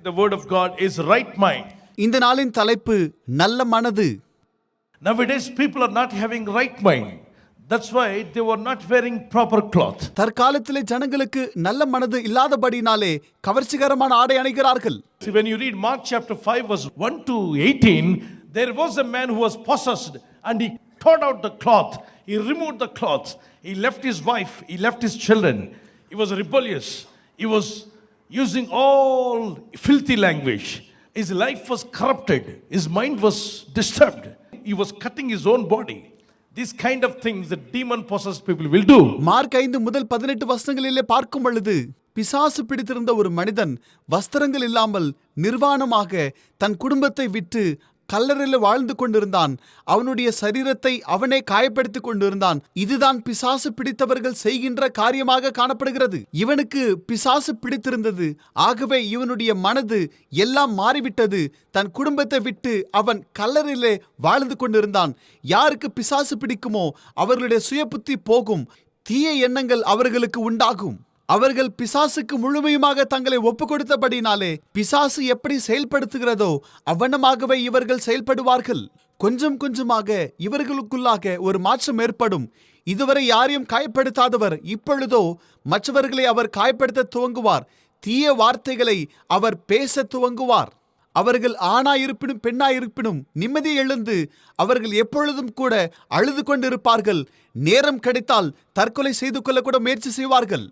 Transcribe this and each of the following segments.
The word of God is right mind. இந்த நாளின் தலைப்பு நல்ல மனது. Nowadays people are not having right mind. That's why they were not wearing proper cloth. தற்காலத்திலே ஜனங்களுக்கு நல்ல மனது இல்லாதபடினாலே கவர்ச்சிகரமான ஆடை அணிகிறார்கள். See, when you read Mark chapter 5 verse 1 to 18, there was a man who was possessed and he tore out the cloth. He removed the cloth. He left his wife. He left his children. He was rebellious. He was using all filthy language. His life was corrupted. His mind was disturbed. He was cutting his own body. These kind of things that demon possessed people will do. Mark 5 முதல் 18 வசனங்களிலே பார்க்கும் பொழுது பிசாசு பிடித்திருந்த ஒரு மனிதன் வஸ்திரங்கள் இல்லாமல் நிர்வாணமாக தன் குடும்பத்தை விட்டு கல்லறையில் வாழ்ந்து கொண்டிருந்தான். அவனுடைய சரீரத்தை அவனே காயப்படுத்திக் கொண்டிருந்தான். இதுதான் பிசாசு பிடித்தவர்கள் செய்கின்ற காரியமாக காணப்படுகிறது. இவனுக்கு பிசாசு பிடித்திருந்தது. ஆகவே இவனுடைய மனது எல்லாம் மாறிவிட்டது. தன் குடும்பத்தை விட்டு அவன் கல்லறையிலே வாழ்ந்து கொண்டிருந்தான். யாருக்கு பிசாசு பிடிக்குமோ அவர்களுடைய சுய புத்தி போகும். தீய எண்ணங்கள் அவர்களுக்கு உண்டாகும். அவர்கள் பிசாசுக்கு முழுமையுமாக தங்களை ஒப்புக் கொடுத்தபடினாலே பிசாசு எப்படி செயல்படுத்துகிறதோ அவ்வண்ணமாகவே இவர்கள் செயல்படுவார்கள். கொஞ்சம் கொஞ்சமாக இவர்களுக்குள்ளாக ஒரு மாற்றம் ஏற்படும். இதுவரை யாரையும் காயப்படுத்தாதவர் இப்பொழுதோ மற்றவர்களை அவர் காயப்படுத்த துவங்குவார். தீய வார்த்தைகளை அவர் பேச துவங்குவார். அவர்கள் ஆணாயிருப்பினும் பெண்ணாயிருப்பினும் நிம்மதி எழுந்து அவர்கள் எப்பொழுதும் கூட அழுது கொண்டிருப்பார்கள். நேரம் கிடைத்தால் தற்கொலை செய்து கொள்ள கூட முயற்சி செய்வார்கள்.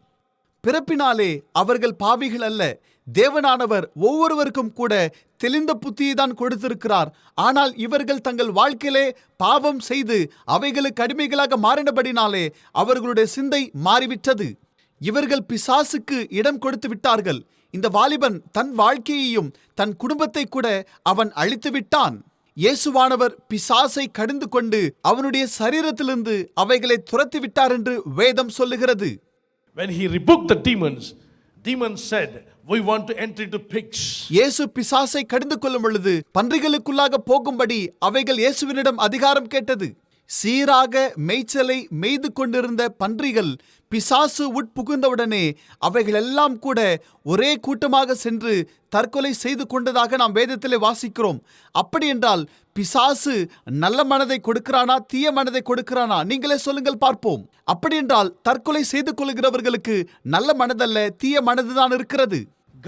பிறப்பினாலே அவர்கள் பாவிகள் அல்ல. தேவனானவர் ஒவ்வொருவருக்கும் கூட தெளிந்த புத்தியை தான் கொடுத்திருக்கிறார். ஆனால் இவர்கள் தங்கள் வாழ்க்கையிலே பாவம் செய்து அவைகளுக்கு அடிமைகளாக மாறினபடினாலே அவர்களுடைய சிந்தை மாறிவிட்டது. இவர்கள் பிசாசுக்கு இடம் கொடுத்து விட்டார்கள். இந்த வாலிபன் தன் வாழ்க்கையையும் தன் குடும்பத்தை கூட அவன் அழித்து விட்டான். இயேசுவானவர் பிசாசை கடிந்து கொண்டு அவனுடைய சரீரத்திலிருந்து அவைகளை துரத்தி விட்டார் என்று வேதம் சொல்லுகிறது. When he rebuked the demons, demons said, we want to enter into pigs. இயேசு பிசாசை கடிந்து கொள்ளும் பொழுது பன்றிகளுக்குள்ளாக போகும்படி அவைகள் இயேசுவினிடம் அதிகாரம் கேட்டது. சீராக மேய்ச்சலை மேய்து கொண்டிருந்த பன்றிகள் பிசாசு உட்புகுந்தவுடனே அவைகள் எல்லாம் கூட ஒரே கூட்டமாக சென்று தற்கொலை செய்து கொண்டதாக நாம் வேதத்திலே வாசிக்கிறோம். அப்படி என்றால் பிசாசு நல்ல மனதை கொடுக்கிறானா தீய மனதை கொடுக்கிறானா? நீங்களே சொல்லுங்கள் பார்ப்போம். அப்படி என்றால் தற்கொலை செய்து கொள்கிறவர்களுக்கு நல்ல மனதல்ல, தீய மனதுதான் இருக்கிறது.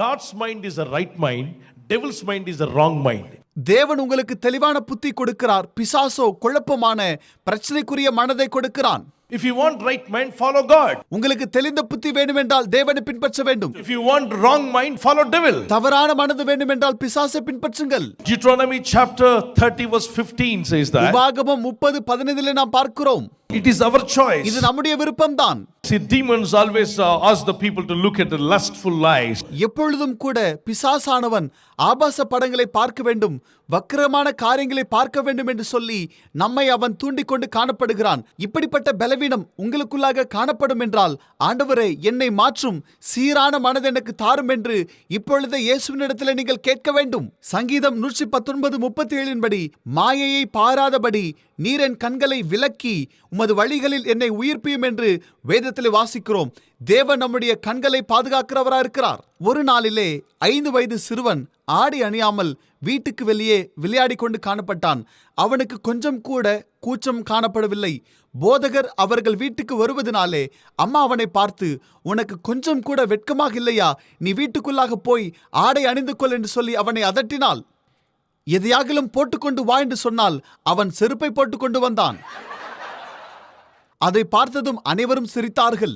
God's mind is a right mind. Devil's mind is a wrong mind. தேவன் உங்களுக்கு தெளிவான புத்தி கொடுக்கிறார். பிசாசோ குழப்பமான பிரச்சனைக்குரிய மனதை கொடுக்கிறான். If you want right mind, follow God. உங்களுக்கு தெளிந்த புத்தி வேண்டுமென்றால் தேவனை பின்பற்ற வேண்டும். If you want wrong mind, follow devil. தவறான மனது வேண்டுமென்றால் பிசாசை பின்பற்றுங்கள். Deuteronomy chapter 30 verse 15 says that. உபாகமம் 30:15 நாம் பார்க்கிறோம். It is our choice. இது நம்முடைய விருப்பம்தான். See, demons always ask the people to look at the lustful eyes. எப்பொழுதும் கூட பிசாசானவன் ஆபாச படங்களை பார்க்க வேண்டும், வக்கிரமான காரியங்களை பார்க்க வேண்டும் என்று சொல்லி நம்மை அவன் தூண்டிக் கொண்டு காணப்படுகிறான். இப்படிப்பட்ட பலவீனம் உங்களுக்குள்ளாக காணப்படும் என்றால், ஆண்டவரே என்னை மாற்றும் சீரான மனது எனக்கு தாரும் என்று இப்பொழுது இயேசுவினிடத்தில் நீங்கள் கேட்க வேண்டும். சங்கீதம் 119:37 படி, மாயையை பாராதபடி நீர் என் கண்களை விலக்கி உமது வழிகளில் என்னை உயிர்ப்பியும் என்று வேதத்தில் வாசிக்கிறோம். தேவன் நம்முடைய கண்களை பாதுகாக்கிறவராக இருக்கிறார். ஒரு நாளிலே 5 வயது சிறுவன் ஆடை அணியாமல் வீட்டுக்கு வெளியே விளையாடி கொண்டு காணப்பட்டான். அவனுக்கு கொஞ்சம் கூட கூச்சம் காணப்படவில்லை. போதகர் அவர்கள் வீட்டுக்கு வருவதனாலே அம்மா அவனை பார்த்து, உனக்கு கொஞ்சம் கூட வெட்கமாக இல்லையா? நீ வீட்டுக்குள்ளாக போய் ஆடை அணிந்து கொள் என்று சொல்லி அவனை அதட்டினாள். எதையாகிலும் போட்டுக்கொண்டு வா என்று சொன்னால் அவன் செருப்பை போட்டுக்கொண்டு வந்தான். அதை பார்த்ததும் அனைவரும் சிரித்தார்கள்.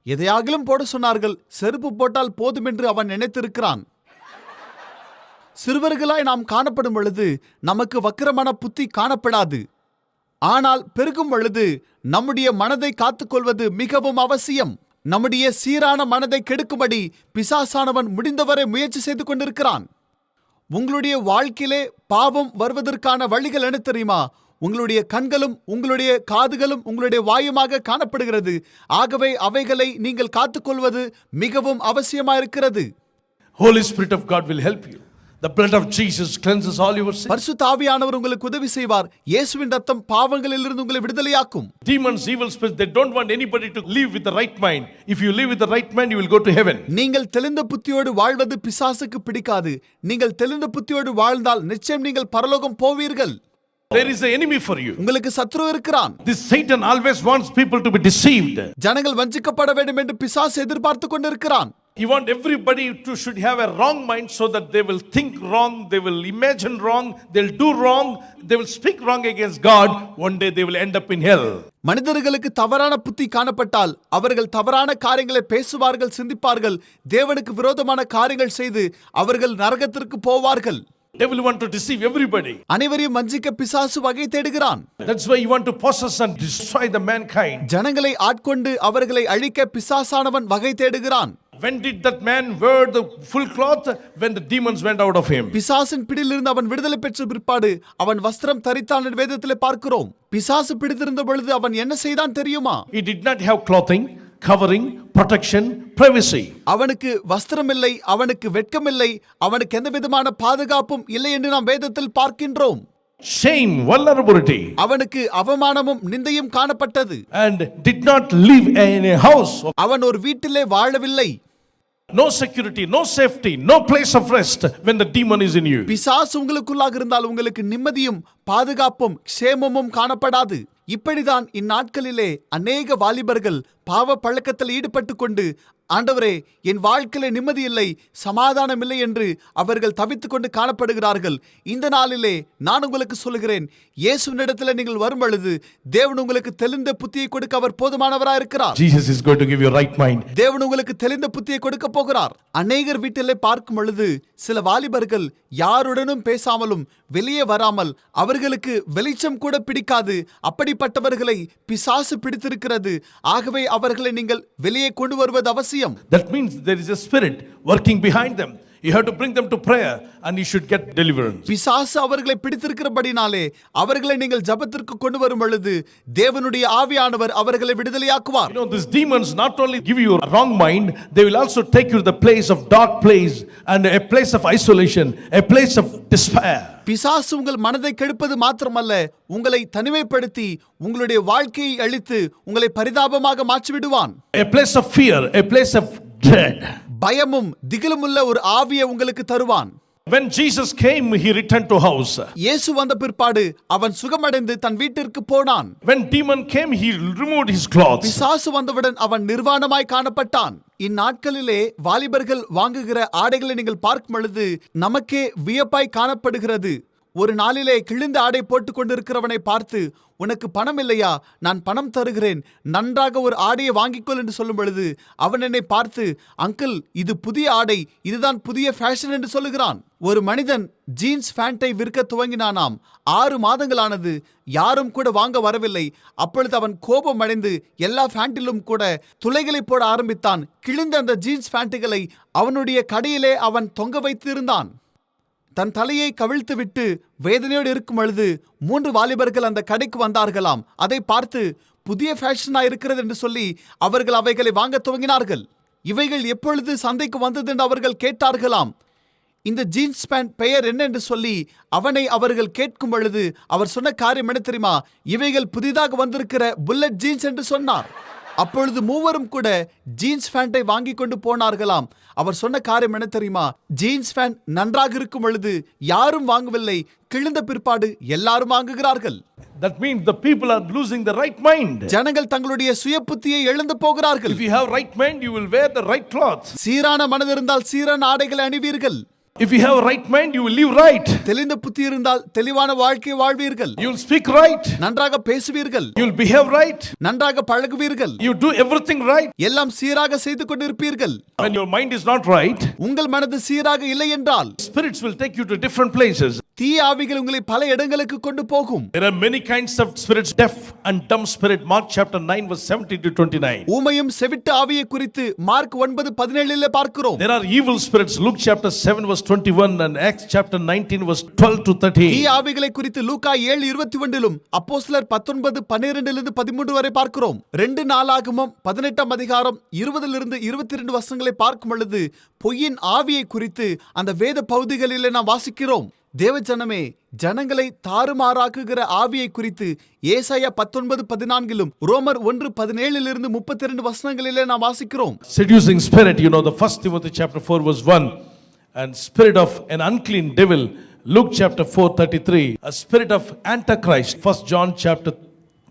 எதையாகிலும் போட சொன்னார்கள், செருப்பு போட்டால் போதும் என்று அவன் நினைத்திருக்கிறான். சிறுவர்களாய் நாம் காணப்படும் பொழுது நமக்கு வக்கிரமான புத்தி காணப்படாது. ஆனால் பெருகும் பொழுது நம்முடைய மனதை காத்துக்கொள்வது மிகவும் அவசியம். நம்முடைய சீரான மனதை கெடுக்கும்படி பிசாசானவன் முடிந்தவரை முயற்சி செய்து கொண்டிருக்கிறான். உங்களுடைய வாழ்க்கையிலே பாவம் வருவதற்கான வழிகள் என்ன தெரியுமா? உங்களுடைய கண்களும் உங்களுடைய காதுகளும் உங்களுடைய வாயுமாக காணப்படுகிறது. ஆகவே அவைகளை நீங்கள் காத்துக்கொள்வது மிகவும் அவசியமாயிருக்கிறது. Holy Spirit of God will help you. The blood of Jesus cleanses all your sins. பரிசுத்த ஆவியானவர் உங்களுக்கு உதவி செய்வார். இயேசுவின் ரத்தம் பாவங்களிலிருந்து உங்களை விடுதலையாக்கும். Demons, evil spirits, they don't want anybody to live with the right mind. If you live with the right mind, you will go to heaven. நீங்கள் தெளிந்த புத்தியோடு வாழ்வது பிசாசுக்கு பிடிக்காது. நீங்கள் தெளிந்த புத்தியோடு வாழ்ந்தால் நிச்சயம் நீங்கள் பரலோகம் போவீர்கள். There is an enemy for you. உங்களுக்கு சத்ரு இருக்கிறான். This Satan always wants people to be deceived. ஜனங்கள் வஞ்சிக்கப்பட வேண்டும் என்று பிசாசு எதிர்பார்த்து கொண்டிருக்கிறான். You want everybody to should have a wrong mind so that they will think wrong, they will imagine wrong, they'll do wrong, they will speak wrong against God. One day they will end up in hell. மனிதர்களுக்கு தவறான புத்தி காணப்பட்டால் அவர்கள் தவறான காரியங்களை பேசுவார்கள், சிந்திப்பார்கள், தேவனுக்கு விரோதமான காரியங்கள் செய்து அவர்கள் நரகத்திற்கு போவார்கள். Devil want to deceive everybody. அனைவரையும் வஞ்சிக்க பிசாசு வகை தேடுகிறான். That's why you want to possess and destroy the mankind. ஜனங்களை ஆட்கொண்டு அவர்களை அழிக்க பிசாசானவன் வகை தேடுகிறான். When did that man wear the full cloth? When the demons went out of him. பிசாசின் பிடியிலிருந்து அவன் விடுதலை பெற்ற பிற்பாடு அவன் வஸ்திரம் தரித்தான் என்று வேதத்திலே பார்க்கிறோம். பிசாசு பிடித்திருந்த பொழுது அவன் என்ன செய்தான் தெரியுமா? He did not have clothing, covering, protection, privacy. அவனுக்கு வஸ்திரம் இல்லை, அவனுக்கு வெட்கம் இல்லை, அவனுக்கு எந்த விதமான பாதுகாப்பும் இல்லை என்று நாம் வேதத்தில் பார்க்கின்றோம். Shame, vulnerability. அவனுக்கு அவமானமும் நிந்தையும் காணப்பட்டது. And did not live in a house. அவன் ஒரு வீட்டிலே வாழவில்லை. No security, no safety, no place of rest when the demon is in you. பிசாசு உங்களுக்குள்ளாக இருந்தால் உங்களுக்கு நிம்மதியும் பாதுகாப்பும் க்ஷேமமும் காணப்படாது. இப்படிதான் இந்நாட்களிலே அநேக வாலிபர்கள் பாவ பழக்கத்தில் ஈடுபட்டு கொண்டு, ஆண்டவரே என் வாழ்க்கையில நிம்மதி இல்லை, சமாதானம் இல்லை என்று அவர்கள் தவித்துக் கொண்டு காணப்படுகிறார்கள். இந்த நாளிலே நான் உங்களுக்கு சொல்லுகிறேன், இயேசுவினிடத்தில் நீங்கள் வரும் பொழுது தேவன் உங்களுக்கு தெளிந்த புத்தியை கொடுக்க அவர் போதுமானவராய் இருக்கிறார். Jesus is going to give you right mind. தேவன் உங்களுக்கு தெளிந்த புத்தியை கொடுக்க போகிறார். அநேகர் வீட்டிலே பார்க்கும் பொழுது சில வாலிபர்கள் யாருடனும் பேசாமலும் வெளியே வராமல், அவர்களுக்கு வெளிச்சம் கூட பிடிக்காது. அப்படிப்பட்டவர்களை பிசாசு பிடித்திருக்கிறது. ஆகவே அவர்களை நீங்கள் வெளியே கொண்டு வருவது அவசியம். That means there is a spirit working behind them. You have to bring them to prayer and you should get deliverance. பிசாசு அவர்களை பிடித்திருக்கிறபடினாலே அவர்களை நீங்கள் ஜெபத்திற்கு கொண்டு வரும் பொழுது தேவனுடைய ஆவியானவர் அவர்களை விடுதலையாக்குவார். You know, these demons not only give you a wrong mind, they will also take you to the place of dark place and a place of isolation, a place of despair. பிசாசு உங்கள் மனதை கெடுப்பது மாத்திரமல்ல, உங்களை தனிமைப்படுத்தி உங்களுடைய வாழ்க்கையை அழித்து உங்களை பரிதாபமாக மாற்றிவிடுவான். A place of fear, a place of dread. பயமும் திகிலுமுள்ள ஒரு ஆவியை உங்களுக்கு தருவான். When Jesus came, he returned to house. இயேசு வந்த பிற்பாடு அவன் சுகமடைந்து தன் வீட்டிற்கு போனான். When demon came, he removed his clothes. பிசாசு வந்தவுடன் அவன் நிர்வாணமாய் காணப்பட்டான். இந்நாட்களிலே வாலிபர்கள் வாங்குகிற ஆடைகளை நீங்கள் பார்க்கும் பொழுது நமக்கே வியப்பாய் காணப்படுகிறது. ஒரு நாளிலே கிழிந்த ஆடை போட்டுக் கொண்டிருக்கிறவனை பார்த்து, உனக்கு பணம் இல்லையா, நான் பணம் தருகிறேன், நன்றாக ஒரு ஆடையை வாங்கிக்கொள் என்று சொல்லும் பொழுது அவன் என்னை பார்த்து, அங்கிள் இது புதிய ஆடை, இதுதான் புதிய ஃபேஷன் என்று சொல்லுகிறான். ஒரு மனிதன் ஜீன்ஸ் பேண்டை விற்க துவங்கினானாம். 6 மாதங்களானது, யாரும் கூட வாங்க வரவில்லை. அப்பொழுது அவன் கோபம் அடைந்து எல்லா பேண்டிலும் கூட துளைகளை போட ஆரம்பித்தான். கிழிந்த அந்த ஜீன்ஸ் பேண்டுகளை அவனுடைய கடையிலே அவன் தொங்க வைத்திருந்தான். தன் தலையை கவிழ்த்து விட்டு வேதனையோடு இருக்கும் பொழுது 3 வாலிபர்கள் அந்த கடைக்கு வந்தார்களாம். அதை பார்த்து புதிய ஃபேஷனா இருக்கிறது என்று சொல்லி அவர்கள் அவைகளை வாங்க துவங்கினார்கள். இவைகள் எப்பொழுது சந்தைக்கு வந்தது என்று அவர்கள் கேட்டார்களாம். இந்த ஜீன்ஸ் பேண்ட் பெயர் என்ன என்று சொல்லி அவனை அவர்கள் கேட்கும் பொழுது அவர் சொன்ன காரியம் என்ன தெரியுமா? இவைகள் புதிதாக வந்திருக்கிற புல்லட் ஜீன்ஸ் என்று சொன்னார். அப்பொழுது மூவரும் கூட ஜீன்ஸ் பேண்டை வாங்கி கொண்டு போனார்களாம். அவர் சொன்ன காரியம் என்ன தெரியுமா? ஜீன்ஸ் பேண்ட் நன்றாக இருக்கும் பொழுது யாரும் வாங்கவில்லை, கிழிந்த பிற்பாடு எல்லாரும் வாங்குகிறார்கள். That means the people are losing the right mind. ஜனங்கள் தங்களுடைய சுய புத்தியை இழந்து போகிறார்கள். If you have right mind, you will wear the right clothes. சீரான மனது இருந்தால் சீரான ஆடைகளை அணிவீர்கள். If you have right mind, you will live right. தெளிந்த புத்தி இருந்தால் தெளிவான வாழ்க்கை வாழ்வீர்கள். You will speak right. நன்றாக பேசுவீர்கள். You will behave right. நன்றாக பழகுவீர்கள். You do everything right. எல்லாம் சீராக செய்து கொண்டிருப்பீர்கள். When your mind is not right, உங்கள் மனது சீராக இல்லை என்றால் spirits will take you to different places. தீய ஆவிகள் உங்களை பல இடங்களுக்கு கொண்டு போகும். There are many kinds of spirits, deaf and dumb spirit. Mark chapter 9 verse 17 to 29. ஊமையும் செவிட்டு ஆவியை குறித்து மார்க் 9:17 பார்க்கிறோம். There are evil spirits. Luke chapter 7 verse 21 and Acts chapter 19 verse 12 to 13. தீய ஆவிகளை குறித்து லூக்கா 7:21 அப்போஸ்தலர் 19:12 13 வரை பார்க்கிறோம். 2 நாளாகமம் 18 அதிகாரம் 20 22 வசனங்களை பார்க்கும் பொழுது பொய்யின் ஆவியை குறித்து அந்த வேத பகுதிகளிலே நாம் வாசிக்கிறோம். தேவஜனமே, ஜனங்களை தாறுமாறாக்குகிற ஆவியை குறித்து ஏசாயா 19:14 ரோமர் 1:17 32 வசனங்களிலே நாம் வாசிக்கிறோம். Seducing spirit, you know, the 1 Timothy chapter 4 verse 1, and spirit of an unclean devil, Luke chapter 4:33, a spirit of antichrist, 1 John chapter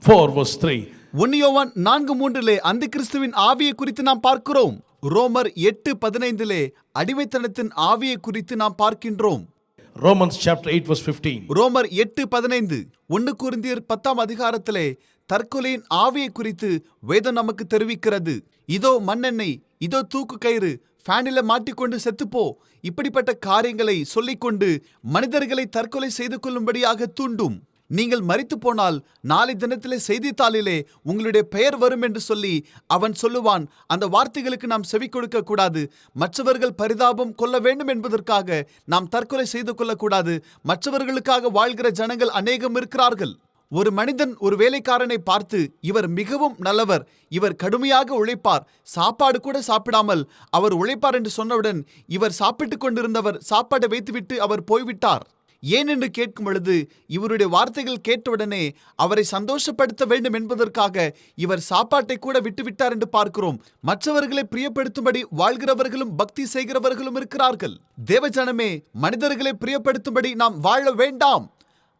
4 verse 3. 1 யோவான் 4:3 அந்த கிறிஸ்துவின் ஆவியை குறித்து நாம் பார்க்கிறோம். ரோமர் 8:15 அடிமைத்தனத்தின் ஆவியை குறித்து நாம் பார்க்கின்றோம். Romans chapter 8 verse 15. ரோமர் 8:15 1 கொரிந்தியர் 10 அதிகாரத்திலே தற்கொலையின் ஆவியை குறித்து வேதம் நமக்கு தெரிவிக்கிறது. இதோ மண்ணெண்ணெய், இதோ தூக்கு கயிறு, ஃபேனில மாட்டிக்கொண்டு செத்துப்போ, இப்படிப்பட்ட காரியங்களை சொல்லிக்கொண்டு மனிதர்களை தற்கொலை செய்து கொள்ளும்படியாக தூண்டும். நீங்கள் மரித்து போனால் நாளை தினத்திலே செய்தித்தாளிலே உங்களுடைய பெயர் வரும் என்று சொல்லி அவன் சொல்லுவான். அந்த வார்த்தைகளுக்கு நாம் செவி கொடுக்க கூடாது. மற்றவர்கள் பரிதாபம் கொள்ள வேண்டும் என்பதற்காக நாம் தற்கொலை செய்து கொள்ளக்கூடாது. மற்றவர்களுக்காக வாழ்கிற ஜனங்கள் அநேகம் இருக்கிறார்கள். ஒரு மனிதன் ஒரு வேலைக்காரனை பார்த்து, இவர் மிகவும் நல்லவர், இவர் கடுமையாக உழைப்பார், சாப்பாடு கூட சாப்பிடாமல் அவர் உழைப்பார் என்று சொன்னவுடன் இவர் சாப்பிட்டு கொண்டிருந்தவர் சாப்பாட்டை வைத்துவிட்டு அவர் போய்விட்டார். ஏன் என்று கேட்கும் பொழுது இவருடைய வார்த்தைகள் கேட்டவுடனே அவரை சந்தோஷப்படுத்த வேண்டும் என்பதற்காக இவர் சாப்பாட்டை கூட விட்டுவிட்டார் என்று பார்க்கிறோம். மற்றவர்களை பிரியப்படுத்தும்படி வாழ்கிறவர்களும் பக்தி செய்கிறவர்களும் இருக்கிறார்கள். தேவஜனமே, மனிதர்களை பிரியப்படுத்தும்படி நாம் வாழ வேண்டாம்.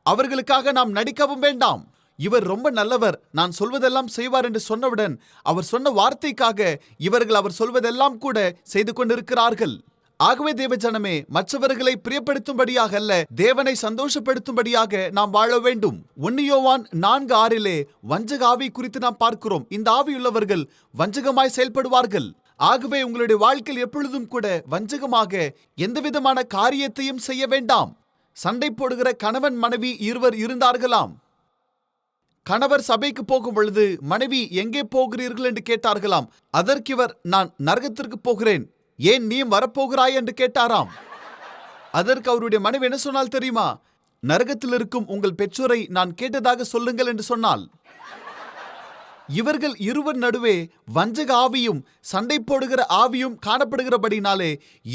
அவர்களுக்காக நாம் நடிக்கவும் வேண்டாம். இவர் ரொம்ப நல்லவர், நான் சொல்வதெல்லாம் செய்வார் என்று சொன்னவுடன் அவர் சொன்ன வார்த்தைக்காக இவர்கள் அவர் சொல்வதெல்லாம் கூட செய்து கொண்டிருக்கிறார்கள். ஆகவே தேவஜனமே, மற்றவர்களை பிரியப்படுத்தும்படியாக அல்ல, தேவனை சந்தோஷப்படுத்தும்படியாக நாம் வாழ வேண்டும். 1 யோவான் 4:6 வஞ்சக ஆவி குறித்து நாம் பார்க்கிறோம். இந்த ஆவியுள்ளவர்கள் வஞ்சகமாய் செயல்படுவார்கள். ஆகவே உங்களுடைய வாழ்க்கையில் எப்பொழுதும் கூட வஞ்சகமாக எந்தவிதமான காரியத்தையும் செய்ய வேண்டாம். சண்டை போடுகிற கணவன் மனைவி இருவர் இருந்தார்களாம். கணவர் சபைக்கு போகும் பொழுது மனைவி எங்கே போகிறீர்கள் என்று கேட்டார்களாம். அதற்கு இவர், நான் நரகத்திற்கு போகிறேன், ஏன் நீயும் வரப்போகிறாய் என்று கேட்டாராம். அதற்கு அவருடைய மனைவி என்ன சொன்னால் தெரியுமா? நரகத்தில் இருக்கும் உங்கள் பெற்றோரை நான் கேட்டதாக சொல்லுங்கள் என்று சொன்னாள். இவர்கள் இருவர் நடுவே வஞ்சக ஆவியும் சண்டை போடுகிற ஆவியும் காணப்படுகிறபடினாலே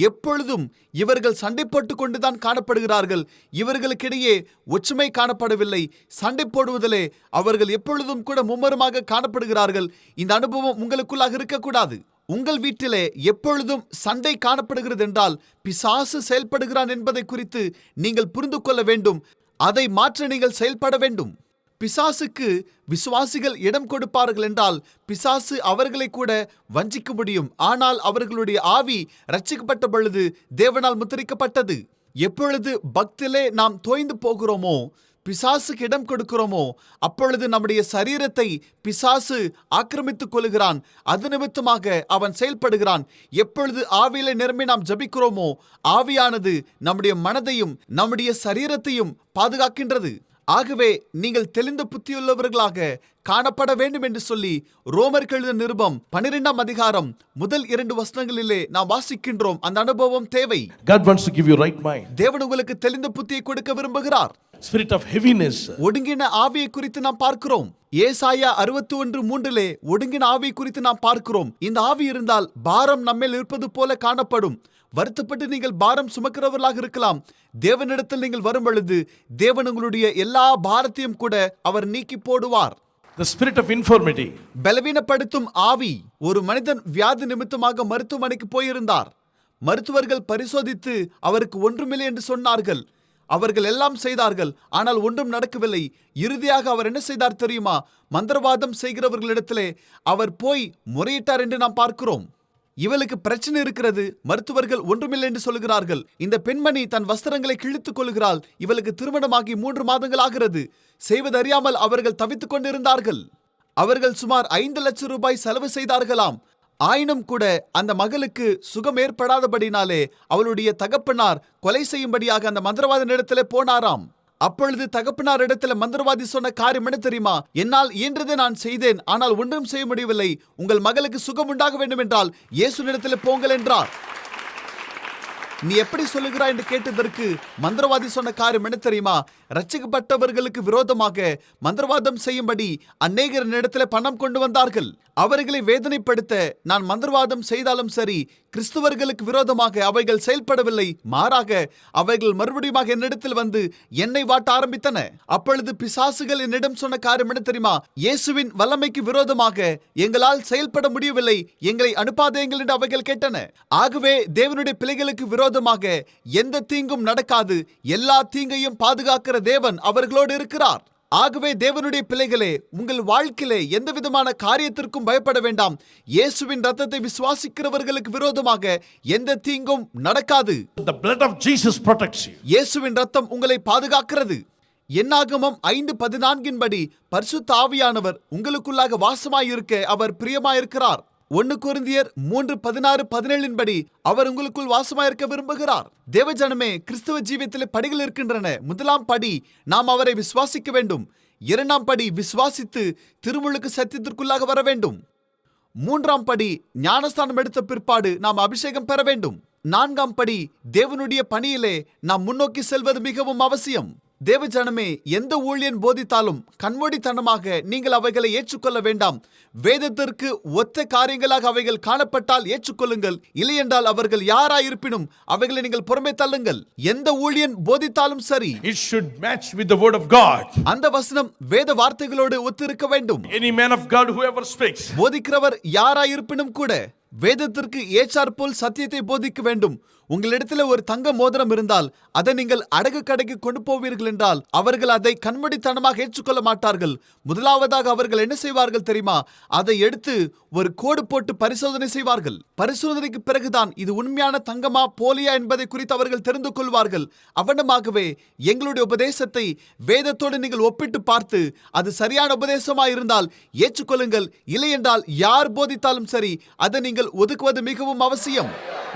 எப்பொழுதும் இவர்கள் சண்டை போட்டுக் கொண்டுதான் காணப்படுகிறார்கள். இவர்களுக்கிடையே ஒற்றுமை காணப்படவில்லை. சண்டை போடுவதிலே அவர்கள் எப்பொழுதும் கூட மும்மரமாக காணப்படுகிறார்கள். இந்த அனுபவம் உங்களுக்குள்ளாக இருக்கக்கூடாது. உங்கள் வீட்டிலே எப்பொழுதும் சண்டை காணப்படுகிறது என்றால் பிசாசு செயல்படுகிறான் என்பதை குறித்து நீங்கள் புரிந்து கொள்ள வேண்டும். அதை மாற்ற நீங்கள் செயல்பட வேண்டும். பிசாசுக்கு விசுவாசிகள் இடம் கொடுப்பார்கள் என்றால் பிசாசு அவர்களை கூட வஞ்சிக்க முடியும். ஆனால் அவர்களுடைய ஆவி ரட்சிக்கப்பட்ட பொழுது தேவனால் முத்திரிக்கப்பட்டது. எப்பொழுது பக்தியிலே நாம் தோய்ந்து போகிறோமோ, பிசாசுக்கு இடம் கொடுக்கிறோமோ, அப்பொழுது நம்முடைய சரீரத்தை பிசாசு ஆக்கிரமித்துக் கொள்கிறான். அது நிமித்தமாக அவன் செயல்படுகிறான். எப்பொழுது ஆவியிலே நிரம்பி நாம் ஜபிக்கிறோமோ, ஆவியானது நம்முடைய மனதையும் நம்முடைய சரீரத்தையும் பாதுகாக்கின்றது. ஆகவே நீங்கள் தெளிந்த புத்தியுள்ளவர்களாக காணப்பட வேண்டும் என்று சொல்லி ரோமருக்கு எழுதின நிருபம் 12 அதிகாரம் முதல் 2 வசனங்களிலே நாம் வாசிக்கின்றோம். அந்த அனுபவம் தேவை. God wants to give you right mind. தேவன் உங்களுக்கு தெளிந்த புத்தியை கொடுக்க விரும்புகிறார். Spirit of heaviness. ஒடுங்கின ஆவியை குறித்து நாம் பார்க்கிறோம். ஏசாயா 61:3 ஒடுங்கின ஆவியை குறித்து நாம் பார்க்கிறோம். இந்த ஆவி இருந்தால் பாரம் நம்மேல் இருப்பது போல காணப்படும். வருத்தப்பட்டு நீங்கள் பாரம் சுமக்கிறவர்களாக இருக்கலாம். தேவனிடத்தில் நீங்கள் வரும் பொழுது தேவன் உங்களுடைய எல்லா பாரத்தையும் கூட அவர் நீக்கி போடுவார். The spirit of infirmity. பலவீனப்படுத்தும் ஆவி. ஒரு மனிதன் வியாதி நிமித்தமாக மருத்துவமனைக்கு போயிருந்தார். மருத்துவர்கள் பரிசோதித்து அவருக்கு ஒன்றுமில்லை என்று சொன்னார்கள். அவர்கள் எல்லாம் செய்தார்கள், ஆனால் ஒன்றும் நடக்கவில்லை. இறுதியாக அவர் என்ன செய்தார் தெரியுமா? மந்திரவாதம் செய்கிறவர்களிடத்திலே அவர் போய் முறையிட்டார் என்று நாம் பார்க்கிறோம். இவளுக்கு பிரச்சனை இருக்கிறது, மருத்துவர்கள் ஒன்றுமில்லை என்று சொல்கிறார்கள். இந்த பெண்மணி தன் வஸ்திரங்களை கிழித்துக் கொள்கிறாள். இவளுக்கு திருமணமாகி 3 மாதங்கள் ஆகிறது. செய்வதறியாமல் அவர்கள் தவித்துக் கொண்டிருந்தார்கள். அவர்கள் சுமார் 5 லட்சம் ரூபாய் செலவு செய்தார்களாம். ஆயினும் கூட அந்த மகளுக்கு சுகம் ஏற்படாதபடினாலே அவளுடைய தகப்பனார் கொலை செய்யும்படியாக அந்த மந்திரவாதியிடத்திலே போனாராம். அப்பொழுது தகப்பனார் இடத்துல மந்திரவாதி சொன்ன காரியம் என்ன தெரியுமா? என்னால் இயன்றதை நான் செய்தேன், ஆனால் ஒன்றும் செய்ய முடியவில்லை. உங்கள் மகளுக்கு சுகம் உண்டாக வேண்டும் என்றால் இயேசுவினிடத்தில் போங்கள் என்றார். நீ எப்படி சொல்லுகிறாய் என்று கேட்டதற்கு மந்திரவாதி சொன்ன காரியம் என்ன தெரியுமா? ரட்சிக்கப்பட்டவர்களுக்கு விரோதமாக மந்திரவாதம் செய்யும்படி அநேகர் இடத்துல பணம் கொண்டு வந்தார்கள். அவர்களை வேதனைப்படுத்த நான் மந்திரவாதம் செய்தாலும் சரி, கிறிஸ்துவர்களுக்கு விரோதமாக அவைகள் செயல்படவில்லை. மாறாக அவைகள் மறுபடியும் என்னிடத்தில் வந்து என்னை வாட்ட ஆரம்பித்தன. அப்பொழுது பிசாசுகள் என்னிடம் சொன்ன காரியம் என்ன தெரியுமா? இயேசுவின் வல்லமைக்கு விரோதமாக எங்களால் செயல்பட முடியவில்லை, எங்களை அனுப்பாதேங்கள் என்று அவைகள் கேட்டன. ஆகவே தேவனுடைய பிள்ளைகளுக்கு விரோதமாக எந்த தீங்கும் நடக்காது. எல்லா தீங்கையும் பாதுகாக்கிற தேவன் அவர்களோடு இருக்கிறார். ஆகவே தேவனுடைய பிள்ளைகளே, உங்கள் வாழ்க்கையிலே எந்த விதமான காரியத்திற்கும் பயப்பட வேண்டாம். இயேசுவின் ரத்தத்தை விசுவாசிக்கிறவர்களுக்கு விரோதமாக எந்த தீங்கும் நடக்காது. The blood of Jesus protects you. இயேசுவின் ரத்தம் உங்களை பாதுகாக்கிறது. என்னாகமம் 5:14 படி பரிசுத்த ஆவியானவர் உங்களுக்குள்ளாக வாசமாயிருக்க அவர் பிரியமாயிருக்கிறார். 1 கொரிந்தியர் 3:16-17 படி அவர் உங்களுக்குள் வாசமாயிருக்க விரும்புகிறார். தேவஜனமே, கிறிஸ்துவ ஜீவியத்திலே படிகள் இருக்கின்றன. முதலாம் படி, நாம் அவரை விசுவாசிக்க வேண்டும். 2ஆம் படி, விசுவாசித்து திருமுழுக்கு சத்தியத்திற்குள்ளாக வர வேண்டும். 3ஆம் படி, ஞானஸ்தானம் எடுத்த பிற்பாடு நாம் அபிஷேகம் பெற வேண்டும். 4ஆம் படி, தேவனுடைய பணியிலே நாம் முன்னோக்கி செல்வது மிகவும் அவசியம். தேவஜனமே, எந்த ஊழியன் போதித்தாலும் கண்மூடித்தனமாக நீங்கள் அவைகளை ஏற்றுக்கொள்ள வேண்டாம். வேதத்திற்கு ஒத்த காரியங்களாக அவைகள் காணப்பட்டால் ஏற்றுக்கொள்ளுங்கள். இல்லையென்றால் அவர்கள் யாராயிருப்பினும் அவைகளை நீங்கள் புறமே தள்ளுங்கள். எந்த ஊழியன் போதித்தாலும் சரி, It should match with the word of God. அந்த வசனம் வேத வார்த்தைகளோடு ஒத்திருக்க வேண்டும். Any man of God whoever speaks, போதிக்கிறவர் யாராயிருப்பினும் கூட வேதத்திற்கு ஏற்றாற்போல் சத்தியத்தை போதிக்க வேண்டும். உங்களிடத்தில் ஒரு தங்க மோதிரம் இருந்தால் அதை நீங்கள் அடகு கடைக்கு கொண்டு போவீர்கள் என்றால் அவர்கள் அதை கண்மூடித்தனமாக ஏற்றுக்கொள்ள மாட்டார்கள். முதலாவதாக அவர்கள் என்ன செய்வார்கள் தெரியுமா? அதை எடுத்து ஒரு கோடு போட்டு பரிசோதனை செய்வார்கள். பரிசோதனைக்கு பிறகுதான் இது உண்மையான தங்கமா போலியா என்பதை குறித்து அவர்கள் தெரிந்து கொள்வார்கள். அவனமாகவே எங்களுடைய உபதேசத்தை வேதத்தோடு நீங்கள் ஒப்பிட்டு பார்த்து அது சரியான உபதேசமா இருந்தால் ஏற்றுக்கொள்ளுங்கள். இல்லை என்றால் யார் போதித்தாலும் சரி, அதை நீங்கள் ஒதுக்குவது மிகவும் அவசியம்.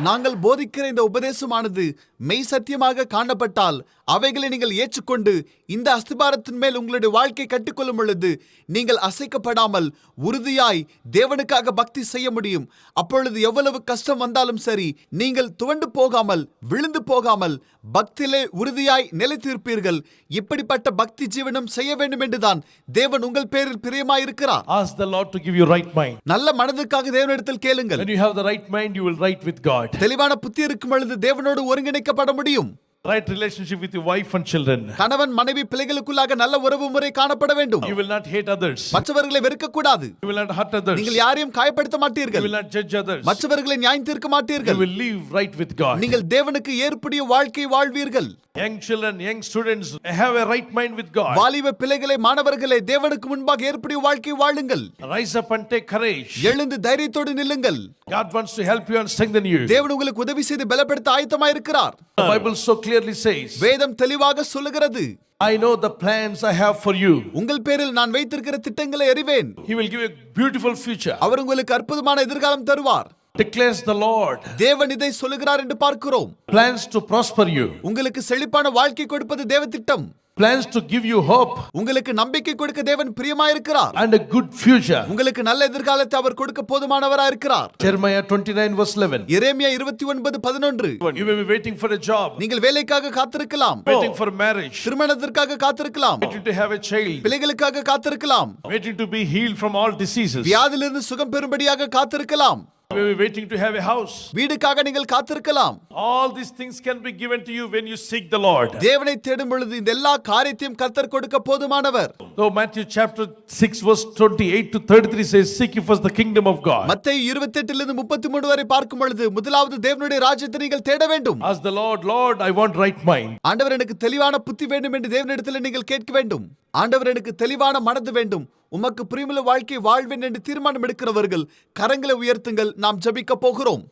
நாங்கள் போதிக்கிற இந்த உபதேசமானது மெய் சத்தியமாக காணப்பட்டால் அவைகளை நீங்கள் ஏற்றுக்கொண்டு இந்த அஸ்திபாரத்தின் மேல் உங்களுடைய வாழ்க்கை கட்டிக்கொள்ளும் பொழுது நீங்கள் அசைக்கப்படாமல் உறுதியாய் தேவனுக்காக பக்தி செய்ய முடியும். அப்பொழுது எவ்வளவு கஷ்டம் வந்தாலும் சரி, நீங்கள் துவண்டு போகாமல் விழுந்து போகாமல் பக்தியிலே உறுதியாய் நிலைத்திருப்பீர்கள். இப்படிப்பட்ட பக்தி ஜீவனம் செய்ய வேண்டும் என்றுதான் தேவன் உங்கள் பேரில் பிரியமாயிருக்கிறார். ask the Lord to give you right mind. நல்ல மனதுக்காக தேவனிடத்தில் கேளுங்கள். When you have the right mind, you will right with God. தெளிவான புத்தி இருக்கும் பொழுது தேவனோடு ஒருங்கிணைக்கப்பட முடியும். Right relationship with your wife and children. கணவன் மனைவி பிள்ளைகளுக்குள்ளாக நல்ல உறவு முறை காணப்பட வேண்டும். You will not hate others. மற்றவர்களை வெறுக்க கூடாது. You will not hurt others. நீங்கள் யாரையும் காயப்படுத்த You மாட்டீர்கள். will not judge others. மற்றவர்களை நியாயம் தீர்க்க You மாட்டீர்கள். will live right with God. நீங்கள் தேவனுக்கு ஏற்புடைய வாழ்க்கை வாழ்வீர்கள். Young children, young students have a right mind with God. வாலிப பிள்ளைகளை, மாணவர்களை தேவனுக்கு முன்பாக ஏற்புடைய வாழ்க்கை வாழுங்கள். Rise up and take courage. எழுந்து தைரியத்தோடு நில்லுங்கள். God wants to help you and strengthen you. தேவன் உங்களுக்கு உதவி செய்து பலப்படுத்த ஆயத்தமாய் இருக்கிறார். The Bible so clearly says, வேதம் தெளிவாக சொல்லுகிறது, I know the plans I have for you. உங்கள் பேரில் நான் வைத்திருக்கிற திட்டங்களை அறிவேன். He will give you a beautiful future. அவர் உங்களுக்கு அற்புதமான எதிர்காலம் தருவார். Declares the Lord. தேவன் இதை சொல்லுகிறார் என்று பார்க்கிறோம். Plans to prosper you. உங்களுக்கு செழிப்பான வாழ்க்கை கொடுப்பது தேவ திட்டம். Plans to give you hope உங்களுக்கு நம்பிக்கை கொடுக்க தேவன் பிரியமாயிருக்கிறார். and a good future. உங்களுக்கு நல்ல எதிர்காலத்தை அவர் கொடுக்க போதுமானவராய் இருக்கிறார். Jeremiah 29:11. Jeremiah 29:11. You may be waiting for a job, நீங்கள் வேலைக்காக காத்திருக்கலாம். waiting for marriage, திருமணத்திற்காக காத்திருக்கலாம். waiting to have a child, பிள்ளைகளுக்காக காத்திருக்கலாம். waiting to be healed from all diseases. வியாதியிலிருந்து சுகம் பெறும்படியாக காத்திருக்கலாம். You may be waiting to have a house. வீடுக்காக நீங்கள் காத்திருக்கலாம். All these things can be given to you when you seek the Lord. தேவனை தேடும் பொழுது இந்த எல்லா காரியத்தையும் கர்த்தர் கொடுக்க போதுமானவர். So Matthew chapter 6 verse 28 to 33 says, seek ye first the kingdom of God. மத்தேயு 28 33 வரை பார்க்கும் பொழுது முதலாவது தேவனுடைய ராஜ்யத்தை நீங்கள் தேட வேண்டும். Ask the Lord, Lord, I want right mind. ஆண்டவர் எனக்கு தெளிவான புத்தி வேண்டும் என்று தேவனிடத்தில் நீங்கள் கேட்க வேண்டும். ஆண்டவர் எனக்கு தெளிவான மனது வேண்டும், உமக்கு பிரியமுள்ள வாழ்க்கை வாழ்வேன் என்று தீர்மானம் எடுக்கிறவர்கள் கரங்களை உயர்த்துங்கள். நாம் ஜெபிக்க போகிறோம்.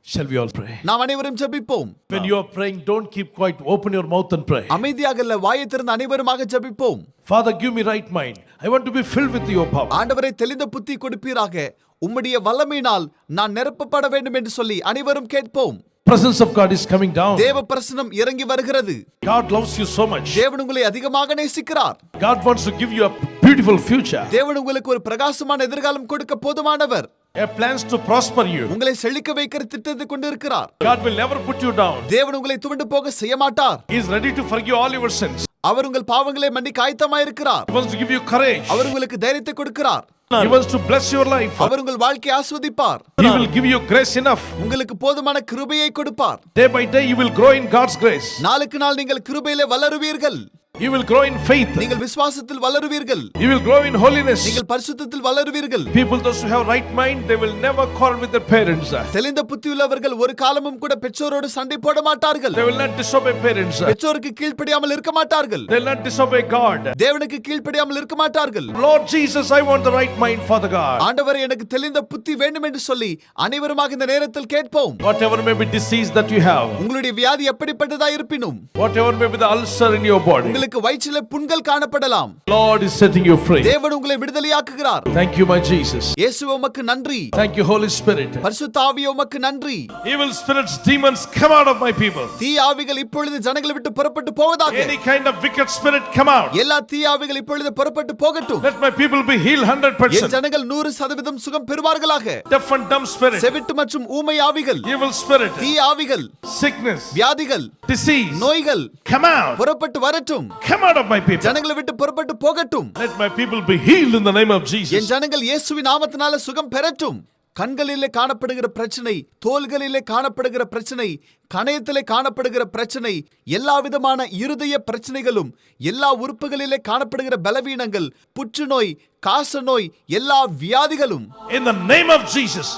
Shall we all pray? நாம் அனைவரும் ஜெபிப்போம். When you are praying, don't keep quiet. Open your mouth and pray. அமைதியாக இல்ல, வாயை திறந்து அனைவருமாக ஜெபிப்போம். Father, give me right mind. I want to be filled with your power. ஆண்டவரே தெளிந்த புத்தி கொடுப்பீராக. உம்முடைய வல்லமையினால் நான் நிரப்பப்பட வேண்டும் என்று சொல்லி அனைவரும் கேட்போம். Presence of God is coming down. தேவ பிரசன்னம் இறங்கி வருகிறது. God loves you so much. தேவன் உங்களை அதிகமாக நேசிக்கிறார். God wants to give you a beautiful future. தேவன் உங்களுக்கு ஒரு பிரகாசமான எதிர்காலம் கொடுக்க போதுமானவர். He plans to prosper you. உங்களை செழிக்க வைக்கிற திட்டத்தை கொண்டிருக்கிறார். God will never put you down. தேவன் உங்களை துவண்டு போக செய்ய மாட்டார். He is ready to forgive all your sins. அவர் உங்கள் பாவங்களை மன்னிக்க ஆயத்தமாய் இருக்கிறார். He wants to give you courage. அவர் உங்களுக்கு தைரியத்தை கொடுக்கிறார். He wants to bless your life. அவர் உங்கள் வாழ்க்கையை ஆசீர்வதிப்பார். He will give you grace enough. உங்களுக்கு போதுமான கிருபையை கொடுப்பார். Day by day you will grow in God's grace. நாளுக்கு நாள் நீங்கள் கிருபையிலே வளருவீர்கள். You will grow in faith. நீங்கள் விசுவாசத்தில் வளருவீர்கள். You will grow in holiness. நீங்கள் பரிசுத்தத்தில் வளருவீர்கள். People those who have right mind, they will never quarrel with their parents. தெளிந்த புத்தியுள்ளவர்கள் ஒரு காலமும் கூட பெற்றோரோடு சண்டை போட மாட்டார்கள். They will not disobey parents. பெற்றோருக்கு கீழ்ப்படியாமல் இருக்க மாட்டார்கள். They will not disobey God. தேவனுக்கு கீழ்ப்படியாமல் இருக்க மாட்டார்கள். Lord Jesus, I want the right mind, Father God. ஆண்டவரே, எனக்கு தெளிந்த புத்தி வேண்டும் என்று சொல்லி அனைவருமாக இந்த நேரத்தில் கேட்போம். Whatever may be disease that you have, உங்களுடைய வியாதி எப்படிப்பட்டதா இருப்பினும், whatever may be the ulcer in your body, உங்களுக்கு வயிற்றிலே புண்கள் காணப்படலாம், Lord is setting you free. தேவன் உங்களை விடுதலையாக்குகிறார். Thank you, my Jesus. இயேசுவே, உமக்கு நன்றி. Thank you, Holy Spirit. பரிசுத்த ஆவியே, உமக்கு நன்றி. Evil spirits, demons, come out of my people. தீய ஆவிகள் இப்பொழுது ஜனங்களை விட்டு புறப்பட்டு போவதாக. Any kind of wicked spirit, come out. எல்லா தீய ஆவிகள் இப்பொழுது புறப்பட்டு போகட்டும். Let my people be healed 100%. என் ஜனங்கள் 100% சுகம் பெறுவார்களாக. Deaf and dumb spirit, செவிட்டு மற்றும் ஊமை ஆவிகள், evil spirit, தீய ஆவிகள், sickness, வியாதிகள், disease, நோய்கள் come out. புறப்பட்டு வரட்டும். Come out of my people. ஜனங்களை விட்டு புறப்பட்டு போகட்டும். Let my people be healed in the name of N Jesus. ஜனங்கள் இயேசுவின் நாமத்தினால சுகம் பெறட்டும். கண்களிலே காணப்படுகிற பிரச்சனை, தோள்களிலே காணப்படுகிற பிரச்சனை, கணையத்திலே காணப்படுகிற பிரச்சனை, எல்லா விதமான இருதய பிரச்சனைகளும், எல்லா உறுப்புகளிலே காணப்படுகிற பலவீனங்கள், புற்றுநோய், காச நோய், எல்லா வியாதிகளும் In the name of Jesus,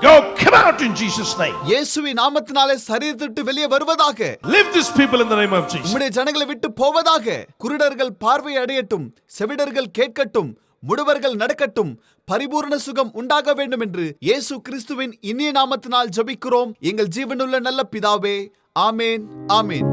go, come out in Jesus' name. இயேசுவின் நாமத்தினாலே சரீரத்தை விட்டு வெளியே வருவதாக. Leave these people in the name of Jesus. உம்முடைய ஜனங்களை விட்டு போவதாக. குருடர்கள் பார்வை அடையட்டும், செவிடர்கள் கேட்கட்டும், முடவர்கள் நடக்கட்டும், பரிபூர்ண சுகம் உண்டாக வேண்டும் என்று இயேசு கிறிஸ்துவின் இனிய நாமத்தினால் ஜெபிக்கிறோம் எங்கள் ஜீவனுள்ள நல்ல பிதாவே. ஆமேன், ஆமேன்.